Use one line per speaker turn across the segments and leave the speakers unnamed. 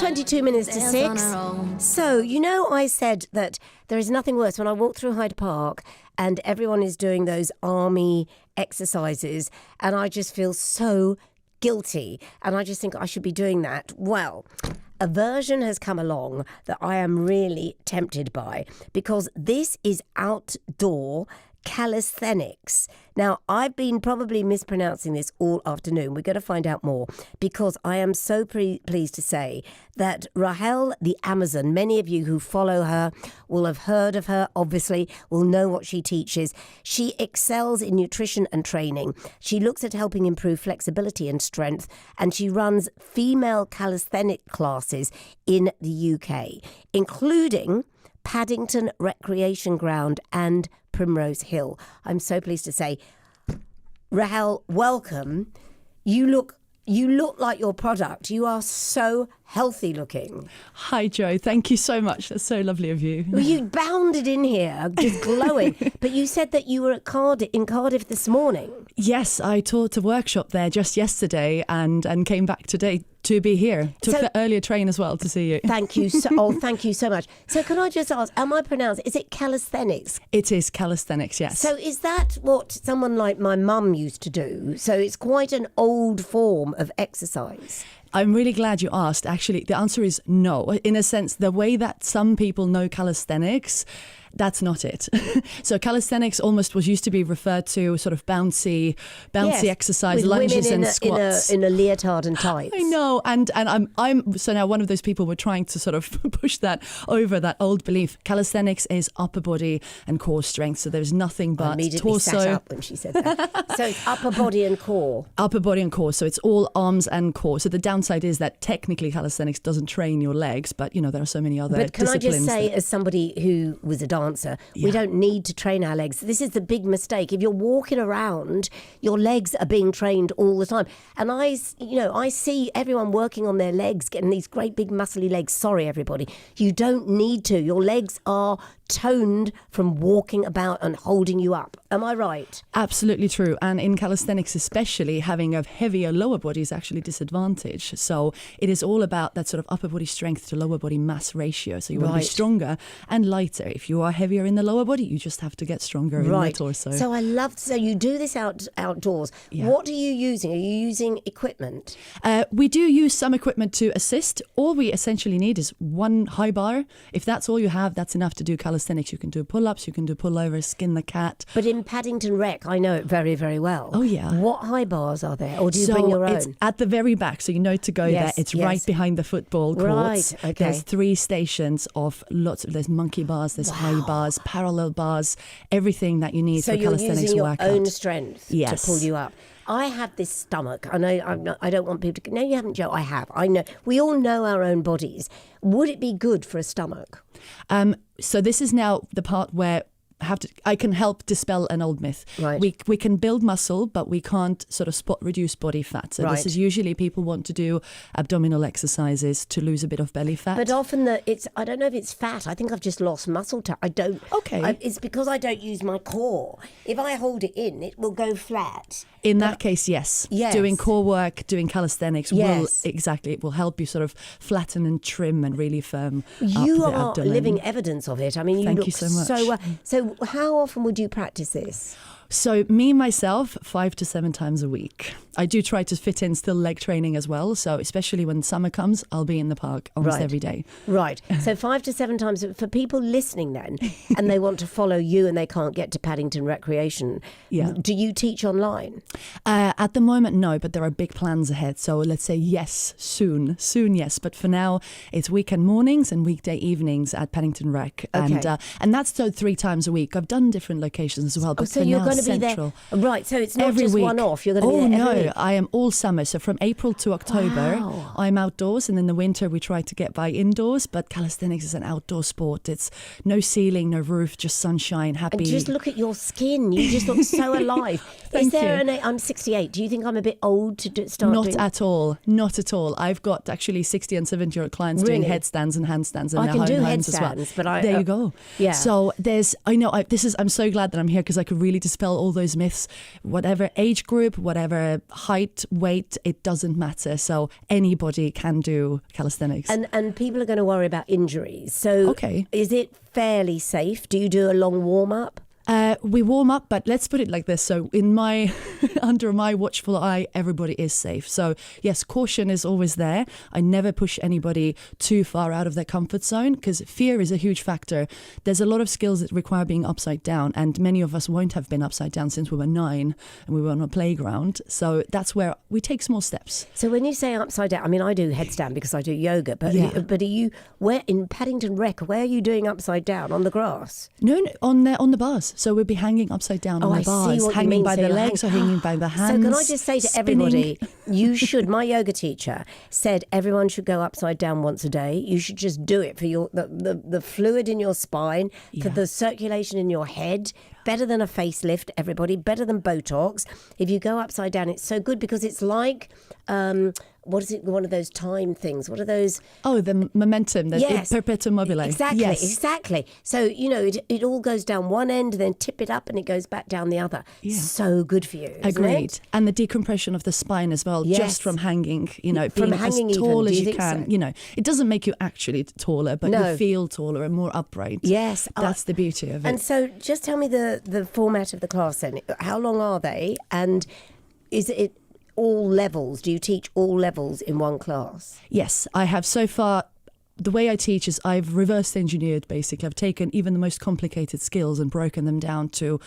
22 minutes to 6. So, I said that there is nothing worse when I walk through Hyde Park and everyone is doing those army exercises and I just feel so guilty and I just think I should be doing that. Well, a version has come along that I am really tempted by because this is outdoor calisthenics. Now, I've been probably mispronouncing this all afternoon. We're going to find out more because I am so pleased to say that Rahel, the Amazon, many of you who follow her will have heard of her, obviously, will know what she teaches. She excels in nutrition and training. She looks at helping improve flexibility and strength, and she runs female calisthenic classes in the UK, including Paddington Recreation Ground and Primrose Hill. I'm so pleased to say, Rahel, welcome. You look like your product. You are so healthy looking.
Hi, Jo. Thank you so much. That's so lovely of you.
Well, you bounded in here, just glowing. But you said that you were at in Cardiff this morning.
Yes, I taught a workshop there just yesterday and came back today to be here. Took the earlier train as well to see you.
Thank you. Thank you so much. So can I just ask, am I pronouncing, is it calisthenics?
It is calisthenics, yes.
So is that what someone like my mum used to do? So it's quite an old form of exercise.
I'm really glad you asked. Actually, the answer is no. In a sense, the way that some people know calisthenics, that's not it. So calisthenics almost used to be referred to sort of bouncy exercise,
with
lunges
women
and squats.
in a leotard and tights.
I know, and I'm so now one of those people. We're trying to sort of push that over that old belief. Calisthenics is upper body and core strength. So there's nothing but
I immediately
torso.
sat up when she said that. So it's upper body and core.
Upper body and core. So it's all arms and core. So the downside is that technically calisthenics doesn't train your legs, but there are so many other disciplines.
But can I just say, as somebody who was a dancer, we don't need to train our legs. This is the big mistake. If you're walking around, your legs are being trained all the time. And I see everyone working on their legs, getting these great big muscly legs. Sorry, everybody. You don't need to. Your legs are toned from walking about and holding you up. Am I right?
Absolutely true. And in calisthenics especially, having a heavier lower body is actually a disadvantage. So it is all about that sort of upper body strength to lower body mass ratio. So you want to be stronger and lighter. If you are heavier in the lower body, you just have to get stronger in the torso.
So you do this outdoors. Yeah. What are you using? Are you using equipment?
We do use some equipment to assist. All we essentially need is one high bar. If that's all you have, that's enough to do calisthenics. You can do pull-ups, you can do pullovers, skin the cat.
But in Paddington Rec, I know it very, very well.
Oh, yeah.
What high bars are there? Or do you bring your own?
It's at the very back, so you know to go there. It's right behind the football courts.
Right, okay.
There's 3 stations of there's monkey bars, there's high bars, parallel bars, everything that you need for calisthenics workout.
So you're using your own strength to pull you up. I have this stomach. I know I don't want people to... No, you haven't, Joe. I have. I know. We all know our own bodies. Would it be good for a stomach?
So this is now the part where I can help dispel an old myth.
Right.
We can build muscle, but we can't sort of reduce body fat. So this is usually people want to do abdominal exercises to lose a bit of belly fat.
But often I don't know if it's fat. I think I've just lost muscle. I don't.
Okay.
It's because I don't use my core. If I hold it in, it will go flat.
In that case, yes. Doing core work, doing calisthenics it will help you sort of flatten and trim and really firm up the abdomen.
You are living evidence of it. I mean,
Thank you so much.
So how often would you practice this?
So me, myself, 5 to 7 times a week. I do try to fit in still leg training as well. So especially when summer comes, I'll be in the park almost every day.
Right. So 5 to 7 times. For people listening then, and they want to follow you and they can't get to Paddington Recreation, do you teach online?
At the moment, no, but there are big plans ahead. So let's say yes, soon, yes. But for now, it's weekend mornings and weekday evenings at Paddington Rec.
Okay.
And that's 3 times a week. I've done different locations as well. But
so you're going to be there, right? So it's not
every
just
week.
one off. You're going to be there every week.
I am all summer. So from April to October, I'm outdoors, and in the winter we try to get by indoors. But calisthenics is an outdoor sport. It's no ceiling, no roof, just sunshine, happy.
And just look at your skin. You just look so alive.
Thank you.
I'm 68. Do you think I'm a bit old to start doing?
Not at all. I've got actually 60 and 70-year-old clients doing headstands and handstands in their home homes as well.
But
there you go.
Yeah.
So I'm so glad that I'm here because I could really dispel dispel all those myths. Whatever age group, whatever height, weight, it doesn't matter. So anybody can do calisthenics.
And people are going to worry about injuries. So is it fairly safe? Do you do a long warm-up?
We warm up, but let's put it like this. So under my watchful eye, everybody is safe. So yes, caution is always there. I never push anybody too far out of their comfort zone because fear is a huge factor. There's a lot of skills that require being upside down, and many of us won't have been upside down since we were 9 and we were on a playground. So that's where we take small steps. So
when you say upside down, I mean, I do headstand because I do yoga, but are you, where in Paddington Rec, where are you doing upside down? On the grass?
No, on the bars. So we'd be hanging upside down on the bars, hanging by the legs or hanging by the hands.
So can I just say to everybody, you should, my yoga teacher said everyone should go upside down once a day. You should just do it for the fluid in your spine, for the circulation in your head. Better than a facelift, everybody. Better than Botox. If you go upside down, it's so good because it's like... what is it? One of those time things. What are those?
Oh, the momentum, perpetuum mobile.
Exactly. So, it all goes down one end, then tip it up and it goes back down the other. Yeah. So good for you.
Agreed. And the decompression of the spine as well, just from hanging,
from
being
hanging
as tall
even,
as you can. So? It doesn't make you actually taller, but you feel taller and more upright.
Yes.
That's the beauty of it.
And so just tell me the format of the class then. How long are they? And is it all levels? Do you teach all levels in one class?
Yes, I have so far. The way I teach is I've reversed engineered, basically. I've taken even the most complicated skills and broken them down to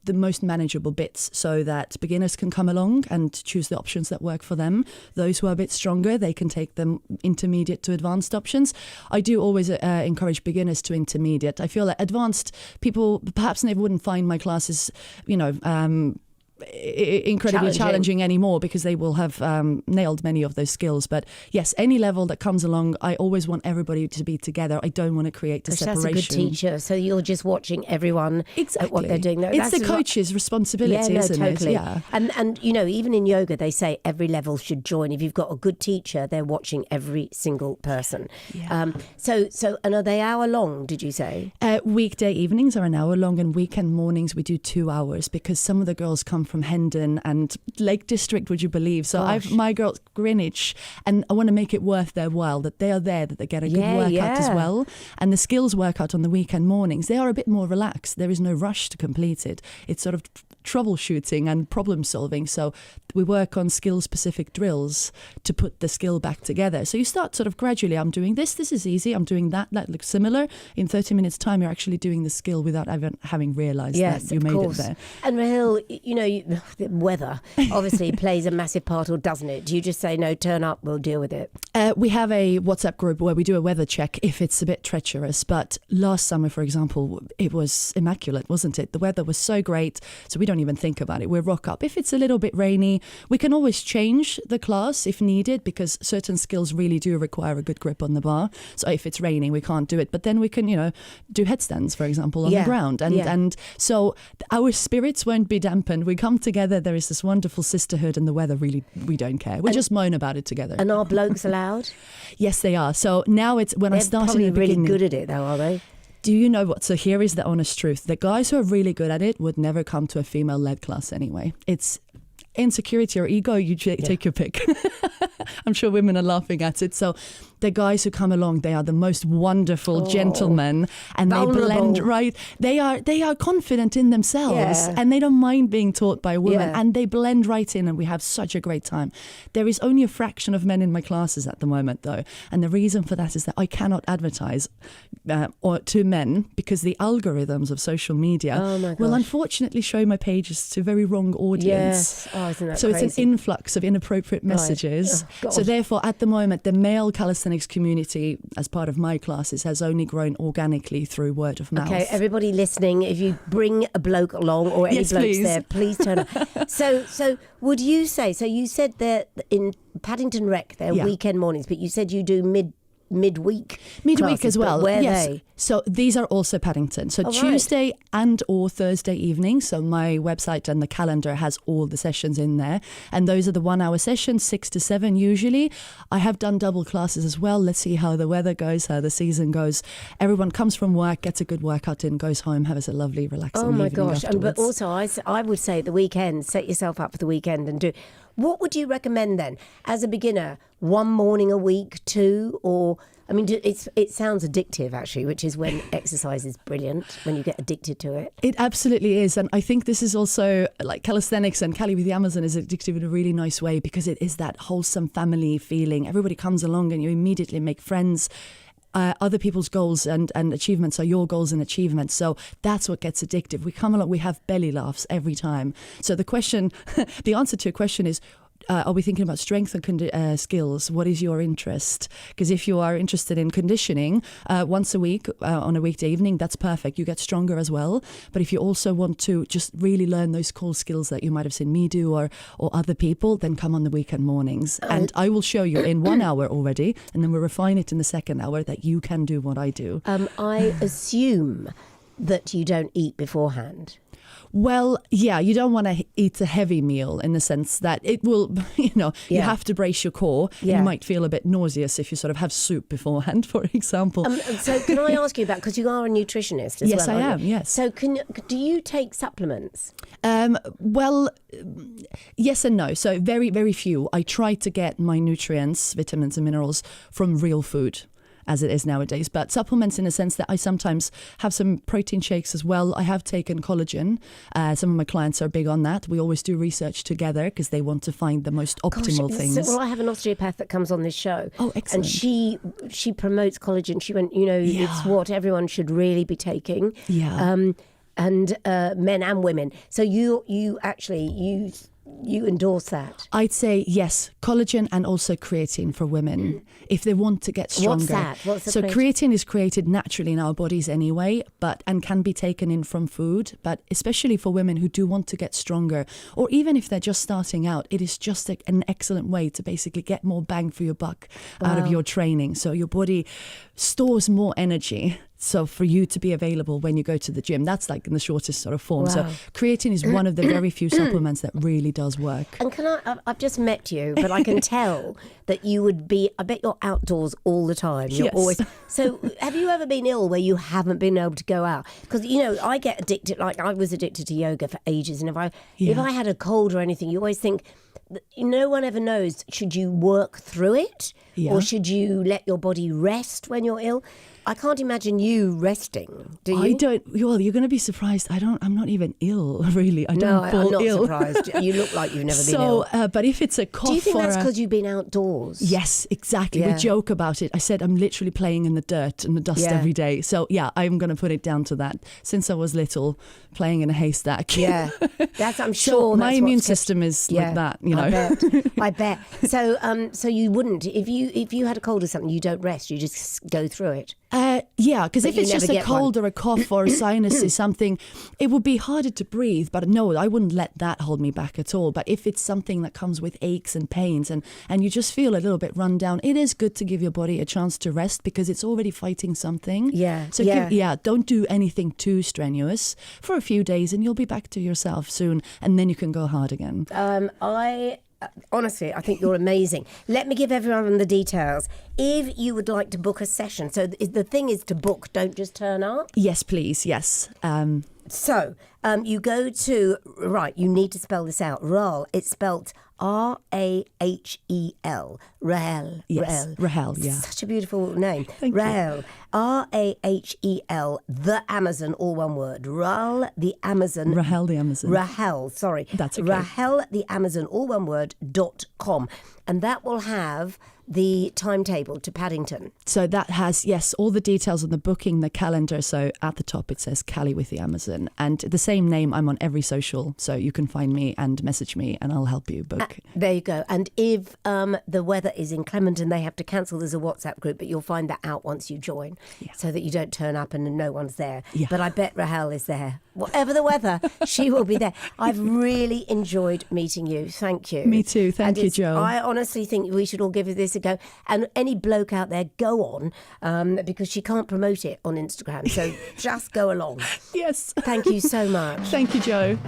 the most manageable bits so that beginners can come along and choose the options that work for them. Those who are a bit stronger, they can take them intermediate to advanced options. I do always encourage beginners to intermediate. I feel that advanced people, perhaps they wouldn't find my classes, incredibly challenging anymore because they will have nailed many of those skills. But yes, any level that comes along, I always want everybody to be together. I don't want to create a separation.
That's a good teacher. So you're just watching everyone at what they're doing.
It's the coach's responsibility, isn't it? Yeah.
And even in yoga, they say every level should join. If you've got a good teacher, they're watching every single person. Yeah. And are they hour long, did you say?
Weekday evenings are an hour long, and weekend mornings we do 2 hours because some of the girls come from Hendon and Lake District, would you believe? So my girls Greenwich, and I want to make it worth their while that they are there, that they get a good workout as well. And the skills workout on the weekend mornings, they are a bit more relaxed. There is no rush to complete it. It's sort of troubleshooting and problem solving. So we work on skill specific drills to put the skill back together. So you start sort of gradually, I'm doing this is easy, I'm doing that looks similar. In 30 minutes time, you're actually doing the skill without even having realised that you made it there.
And Rahel, the weather obviously plays a massive part, or doesn't it? Do you just say, no, turn up, we'll deal with it?
We have a WhatsApp group where we do a weather check if it's a bit treacherous. But last summer, for example, it was immaculate, wasn't it? The weather was so great, so we don't even think about it. We rock up. If it's a little bit rainy, we can always change the class if needed because certain skills really do require a good grip on the bar. So if it's raining, we can't do it. But then we can, do headstands, for example, on the ground. And so our spirits won't be dampened. We come together. There is this wonderful sisterhood, and the weather really, we don't care. We just moan about it together.
And are blokes allowed?
Yes, they are. So now it's when I started.
They're probably really good at it, though, are they?
Do you know what? So here is the honest truth. The guys who are really good at it would never come to a female-led class anyway. It's insecurity or ego, you take your pick. I'm sure women are laughing at it. So the guys who come along, they are the most wonderful gentlemen, and vulnerable. They blend right. They are confident in themselves, and they don't mind being taught by women, and they blend right in, and we have such a great time. There is only a fraction of men in my classes at the moment, though, and the reason for that is that I cannot advertise to men because the algorithms of social media will unfortunately show my pages to very wrong audience.
Yes. Oh, isn't that
so
crazy?
It's an influx of inappropriate messages.
Oh,
so therefore, at the moment, the male calisthenics community, as part of my classes, has only grown organically through word of mouth.
Okay, everybody listening, if you bring a bloke along or any blokes there, please turn up. So would you say, so you said that in Paddington Rec, they're weekend mornings, but you said you do midweek classes,
as well.
Where
yes.
are they?
So these are also Paddington. So Tuesday and or Thursday evening. So my website and the calendar has all the sessions in there. And those are the 1 hour sessions, 6 to 7 usually. I have done double classes as well. Let's see how the weather goes, how the season goes. Everyone comes from work, gets a good workout in, goes home, has a lovely, relaxing evening afterwards.
But also I would say the weekend, set yourself up for the weekend and do. What would you recommend then as a beginner? 1 morning a week, 2, or... I mean, it sounds addictive, actually, which is when exercise is brilliant, when you get addicted to it.
It absolutely is. And I think this is also, like calisthenics and Cali with the Amazon is addictive in a really nice way, because it is that wholesome family feeling. Everybody comes along and you immediately make friends. Other people's goals and achievements are your goals and achievements. So that's what gets addictive. We come along, we have belly laughs every time. So the question, the answer to your question is, are we thinking about strength and skills? What is your interest? Because if you are interested in conditioning once a week on a weekday evening, that's perfect. You get stronger as well. But if you also want to just really learn those core skills that you might have seen me do or other people, then come on the weekend mornings. And I will show you in 1 hour already, and then we'll refine it in the second hour that you can do what I do.
I assume that you don't eat beforehand.
Well, yeah, you don't want to eat a heavy meal in the sense that it will, you have to brace your core. Yeah. You might feel a bit nauseous if you sort of have soup beforehand, for example.
So can I ask you about, because you are a nutritionist as well.
Yes, I am, yes.
So do you take supplements?
Well, yes and no. So very, very few. I try to get my nutrients, vitamins and minerals from real food, as it is nowadays, but supplements in a sense that I sometimes have some protein shakes as well. I have taken collagen. Some of my clients are big on that. We always do research together because they want to find the most optimal things.
Well, I have an osteopath that comes on this show.
Oh, excellent.
And she promotes collagen. She went, it's what everyone should really be taking.
Yeah.
And men and women. So you actually you endorse that?
I'd say yes, collagen and also creatine for women if they want to get stronger.
What's that? What's the
so creatine is created naturally in our bodies anyway, and can be taken in from food, but especially for women who do want to get stronger, or even if they're just starting out, it is just an excellent way to basically get more bang for your buck out of your training. So your body stores more energy. So for you to be available when you go to the gym, that's like in the shortest sort of form. Wow. So creatine is one of the very few supplements that really does work.
And I've just met you, but I can tell that you would be, I bet you're outdoors all the time. You're always. So have you ever been ill where you haven't been able to go out? Because, I get addicted, like I was addicted to yoga for ages. And if I had a cold or anything, you always think, no one ever knows, should you work through it? Yeah. Or should you let your body rest when you're ill? I can't imagine you resting, do you?
I don't. Well, you're going to be surprised. I'm not even ill, really. I don't fall
I'm not
ill.
surprised. You look like you've never been ill.
But if it's a cough,
do you think that's because you've been outdoors?
Yes, exactly. Yeah. We joke about it. I said I'm literally playing in the dirt and the dust every day. So yeah, I'm going to put it down to that. Since I was little, playing in a haystack.
Yeah, I'm sure.
So my immune system is like that.
I bet. So you wouldn't if you had a cold or something. You don't rest. You just go through it.
Yeah, because if it's just a cold or a cough or a sinus or something, it would be harder to breathe. But no, I wouldn't let that hold me back at all. But if it's something that comes with aches and pains and you just feel a little bit run down, it is good to give your body a chance to rest because it's already fighting something. Yeah. So don't do anything too strenuous for a few days and you'll be back to yourself soon. And then you can go hard again.
Honestly, I think you're amazing. Let me give everyone the details. If you would like to book a session, so the thing is to book, don't just turn up.
Yes, please. Yes.
So you go to, you need to spell this out. Rahel, it's spelt Rahel. Rahel.
Yes, Rahel, yeah.
Such a beautiful name.
Thank
Rahel. You. Rahel, the Amazon, all one word. Rahel the Amazon. Rahel, sorry.
That's okay.
Rahel the Amazon, all one word, .com. And that will have the timetable to Paddington.
So that has, yes, all the details on the booking, the calendar. So at the top it says Cali with the Amazon. And the same name, I'm on every social. So you can find me and message me and I'll help you book.
There you go. And if the weather is inclement and they have to cancel, there's a WhatsApp group, but you'll find that out once you join so that you don't turn up and no one's there. Yeah. But I bet Rahel is there. whatever the weather, she will be there. I've really enjoyed meeting you. Thank you.
Me too. Thank you, Jo.
I honestly think we should all give this a go. And any bloke out there, go on, because she can't promote it on Instagram. So just go along.
Yes.
Thank you so much.
Thank you, Jo.